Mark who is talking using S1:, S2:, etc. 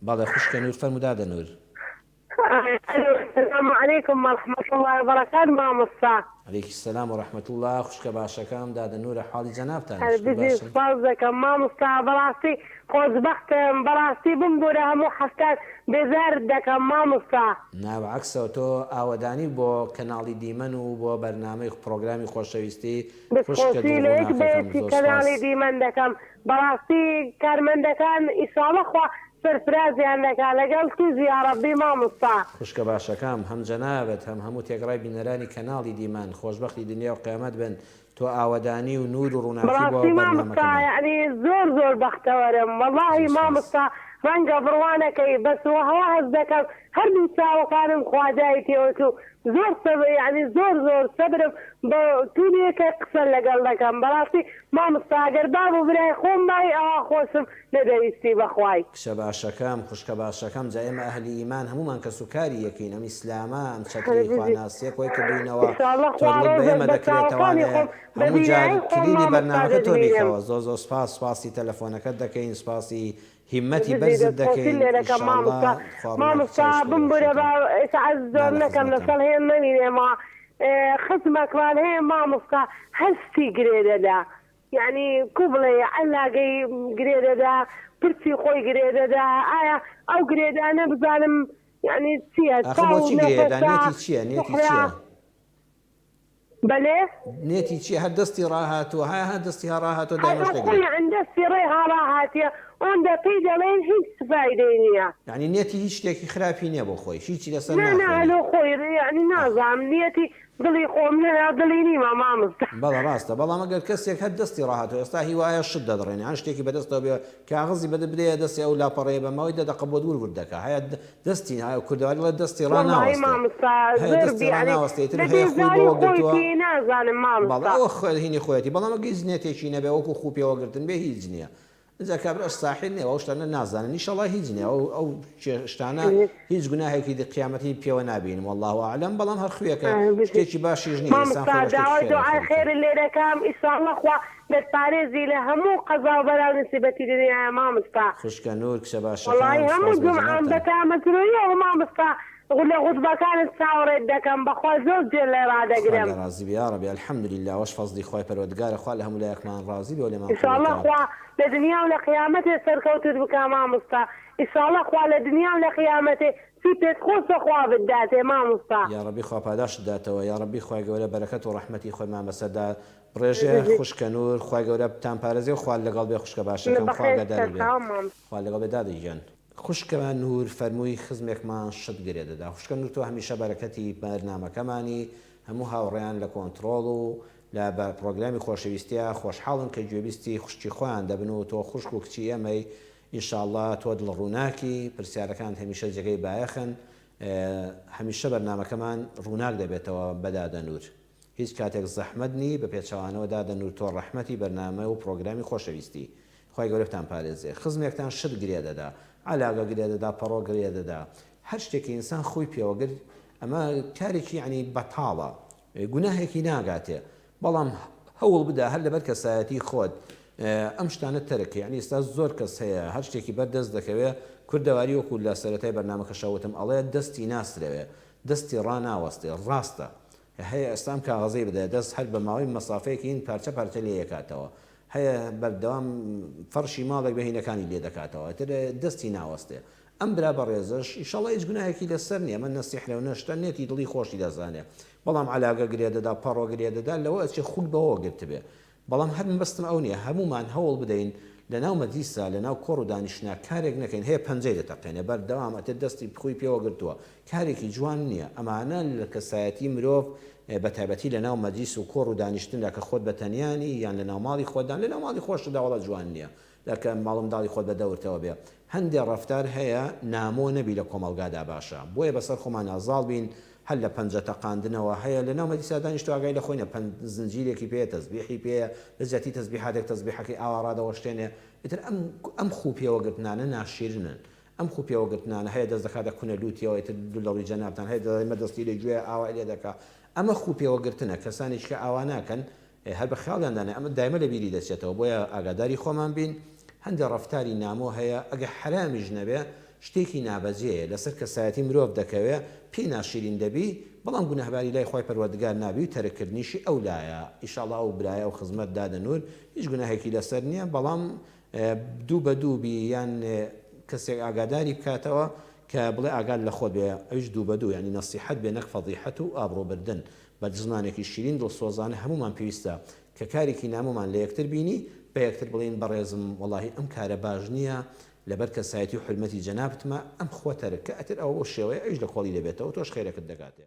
S1: بەڵێ خوشکە نور فەرموودادە نور.
S2: السلام عليكم ورحمة الله وبركاته مامۆستا.
S1: عليك السلام ورحمة الله. خوشکە باشەکەم دادە نورە حاڵی جەنابتان
S2: بزی سپاس دەکەم مامۆستا بەڕاستی خۆشبەختم بەڕاستی بمبورە هەموو هەفتات بێزار دەکەم مامۆستا.
S1: ناوعکسەوە تۆ ئاوەدانی بۆ کەناڵی دیمەن و بۆ بەرنامەی پرۆگرامی خۆشەویستی
S2: بخۆشی لە یەک بەیەکی کەناڵی دیمەن دەکەم بەڕاستی کارمەندەکان ئیشاڵە خوا سەرفرازیان دەکا لەگەڵ توزی یا ڕەبی مامۆستا.
S1: خوشکە باشەکەم هەم جەنابەت هەم هەموو تێگەڕای بینەرانی کەناڵی دیمان خۆشبەختی دنیا و قیامەت بن تۆ ئاوەدانی و نور و ڕووناکی بۆ
S2: بەڕاستی مامۆستا یعنی زۆر بەختەوەرم وەڵڵاهی مامۆستا ڕەنگە بڕوانەکەی بەسەوە هەوا هەز دەکەم هەردوو چاوەکانم خوادای پێوەت و زۆر یعنی زۆر سەبرم بە تونێکە قسە لەگەڵ دەکەم بەڕاستی مامۆستا ئەگەر بابوو برای خۆم بای ئەوا خۆشم نەدەویستی بەخوای.
S1: کشە باشەکەم خوشکە باشەکەم جا ئێمە ئەهلی ئیمان هەمومان کە سوکاری یەکەین ئەم ئیسلامە ئەم چەتری خواناسیە کۆی کردوینەوە تۆ بەێمە دەکرێتەوانێ هەموو جار کلیلی بەرنامەکە تۆ بیخەوە زۆر سپاسی تەلەفۆنەکەت دەکەین سپاسی هیمەتی بەرزت دەکەین
S2: مامۆستا بمبورە زۆر نەکەم لەسەڵ هێن نەوینێمە خزمەکمان هەیە مامۆستا هەستی گرێ دەدا یعنی کو بڵێ ئەلاگەی گرێ دەدا پرسی خۆی گرێ دەدا ئایا ئەو گرێدانە بزانم یعنی چییە بەلێ
S1: نێتی چی هەر دەستی ڕاهاتوە هەیە هەر دەستی هەڕاهاتۆ
S2: دەستی ڕێ هاڕاهاتیە ئەوەندە پێی دەڵێن هیچ فایدەی نییە
S1: یعنی نێتی هیچ شتێکی خراپی نییە بۆ خۆی هیچی لەسەر
S2: نالۆ خۆی یعنی نازانم نیەتی دڵی خۆم نەنا دڵی نیمە مامۆستا.
S1: بەڵە ڕاستە بەڵام ئەگەر کەسێک هەر دەستی ڕاهاتەوە ئێستا هیوایە شت دەدڕێنێ هەر شتێکی بەدەستەوە بێ کاغزی بەدە بدەیە دەستی ئەو لاپەڕێ بەماوەی دەدەقە بۆ دوور وردەکە هەیە دەستی های کوردواری لە دەستی
S2: نازانم
S1: مامۆستا خۆی هینی خۆەتی بەڵام ئەگەی زنێتێکی نەبێ وەکو خوپێوەگرتن بێ هیچ نییە. جا کابراش ساحل نیە ئەو شتانە نازانن ئینشەڵا هیچ نییە ئەو شتانە هیچ گوناهێکی قیامەتی پێوە نابینم والله ئاعلم بەڵام هەر خوێکە شتێکی باشیش نییە
S2: داوای خێر لێ دەکەم ئینشەڵا خوا دەتپارێزی لە هەموو قەزا و بەلاو نسیبەتی دنیای مامۆستا.
S1: خوشکە نور کچە باشە
S2: وەڵاهی هەموو جومعەم بەتامەترۆیەوە مامۆستا لە غوتبەکانت چاوەڕێت دەکەم بەخوا زۆر جێر لێ ڕادەگرم.
S1: ڕازی بێ یا ڕەبی الحەمدولله وەش فەزلی خۆی پەروەردگارە خوا لە هەموو لایەکمان ڕازی بێ و لێمان
S2: ئینشەڵا خوا لە دنیا و لە قیامەتێ سەرکەوتت بکە مامۆستا ئینشەڵا خوا لە دنیا و لە قیامەتێ چی پێت خۆشە خوا بداتێ مامۆستا.
S1: یا ڕەبی خوا پاداشت داتەوە یا ڕەبی خوای گەورە بەرەکەت و ڕەحمەتی خۆیمان بەسەردا ڕێژێ خوشکە نور خوای گەورە بتان پارێزێ و خوا لەگەڵ بێ خوشکە باشەکەم خوا لەدار بێ خوا لەگەڵ بێ دادەی گیان. خوشکەمان نور فەرمووی خزمێکمان شت گرێ دەدا. خوشکە نور تۆ هەمیشە بەرەکەتی بەرنامەکەمانی هەموو هاوڕێیان لە کۆنتترۆڵ و لە پرۆگرامی خۆشەویستیە خۆشحاڵن کە گوێبیستی خوشتی خۆیان دەبن و تۆ خوشک و کچی ئەمەی ئینشاءڵڵا تۆ دڵ ڕووناکی پرسیارەکان هەمیشە جێگەی بایەخن هەمیشە بەرنامەکەمان ڕووناک دەبێتەوە بەدادە نور هیچ کاتێک زەحمەت نی بە پێچەوانەوە دادە نور تۆ ڕەحمەتی بەرنامە و پرۆگرامی خۆشەویستی خۆی گەورەتان پارێزێ خزمێکتان شت گرێ دەدا علاقە گرێ دەدا پەڕۆ گرێ دەدا هەر شتێکی ئینسان خۆی پێوەگرت ئەمە کارێکی ینی بەتاڵە گوناهێکی ناگاتێ بەڵام هەوڵ بدا هەر لەبەر کەسایەتی خۆت ئەم شتانە تەرەکە ینی ئێستا زۆر کەس هەیە هەر شتێکی بەردەست دەکەوێت کوردەواری وەکو لە سەرەتای بەرنامەکەشەوتم ئەڵێ دەستی ناسرەوێ دەستی ڕناوەستێ ڕاستە هەیە ئێستام کاغەزەی بدە دەست هەر بە ماوەی مەسافەیەکی این پارچە پارچە لێ یەکاتەوە هەیە بەردەوام فەرشی ماڵێک بەهینەکانی لێ دەکاتەوە تر دەستی ناوەستێ ئەم برا بەڕێزش ئیشەڵا هیچ گوناهێکی لەسەر نییە من نەسیح لەو نەشتە نێتی دڵی خۆشی دەزانێ بەڵام علاقە گرێ دەدا پەڕۆ گرێ دەدا لەوە ئەچێ خول بەوە گرت بێ بەڵام هەر بەستم ئەو نییە هەمومان هەوڵ بدەین لەناو مەدیسا لەناو کۆڕ و دانیشتنا کارێک نەکەین هەیە پەنجەی دەتەقێنێ بەردەوام ئەتە دەستی بخۆی پێوە گرتووە کارێکی جوان نییە ئەمانە لە کەسایەتی مرۆڤ بە تایبەتی لەناو مەجلیس و کۆڕ و دانیشتندا کە خۆت بە تەنیانی یان لەناو ماڵی خۆتدان لەناو ماڵی خۆشدا وڵات جوان نییە لەکە ماڵم داڵی خۆت بە دەورتەوە بێ هەندێک ڕەفتار هەیە نامۆ نەبی لە کۆمەڵگادا باشە بۆیە بەسەر خۆمان ئازاڵ بین هەر لە پەنجە تەقاندنەوە هەیە لەناو مەجلیسا دانیشتو ئاگای لە خۆینە زنجیرێکی پێ تەسبیحی پێ لە زیاتی تەسبیحاتێک تەسبیحەکەی ئاوا ڕادەوەشتێنێ ئیتر ئەم خوپێوەگرتنانە ناشیرنن ئەم خوپێوەگرتنانە هەیە دەست دەکاتە کونە لوتیەوە ئیتر دوولەڕی جەنابتان هەیە دەڵێمە دەستی لێ گوێ ئاوا لێ دەکا ئەمە خوپێوەگرتنە کەسانێک کە ئاوا ناکەن هەر بە خیاڵیاندانێ ئەمە دایمە لە بیری دەچێتەوە بۆیە ئاگاداری خۆمان بین هەندێک ڕەفتاری نامۆ هەیە ئەگە حرامیش نەبێ شتێکی نابەجێیە لەسەر کەسایەتی مرۆڤ دەکەوێت پێی ناشرین دەبی بەڵام گونەهباری لای خۆی پەروەردگار نابی و تەرەکردنیشی ئەو لایە ئیشاڵڵا ئەو برایە و خزمەت دادەنور هیچ گوناهێکی لەسەر نییە بەڵام دوو بە دوو بی یان کەسێک ئاگاداری بکاتەوە کە بڵێ ئاگاد لە خۆت بێ ئەویش دوو بە دوو ینی نەسیحەت بێ نەک فەضیحەت و ئابڕۆبردن بە زمانێکی شیرین دڵسۆزانە هەمومان پێویستە کە کارێکی نامۆمان لە یەکتر بینی بە یەکتر بڵین بەڕێزم وەڵاهی ئەم کارە باش نییە لەبەر کەسایەتی و حرمەتی جەنابتمە ئەم خۆتەرە کە ئەتر ئەوە شێوەیە ئەویش لە کۆڵی دەبێتەوە تۆش خێرەکەت دەکاتێ.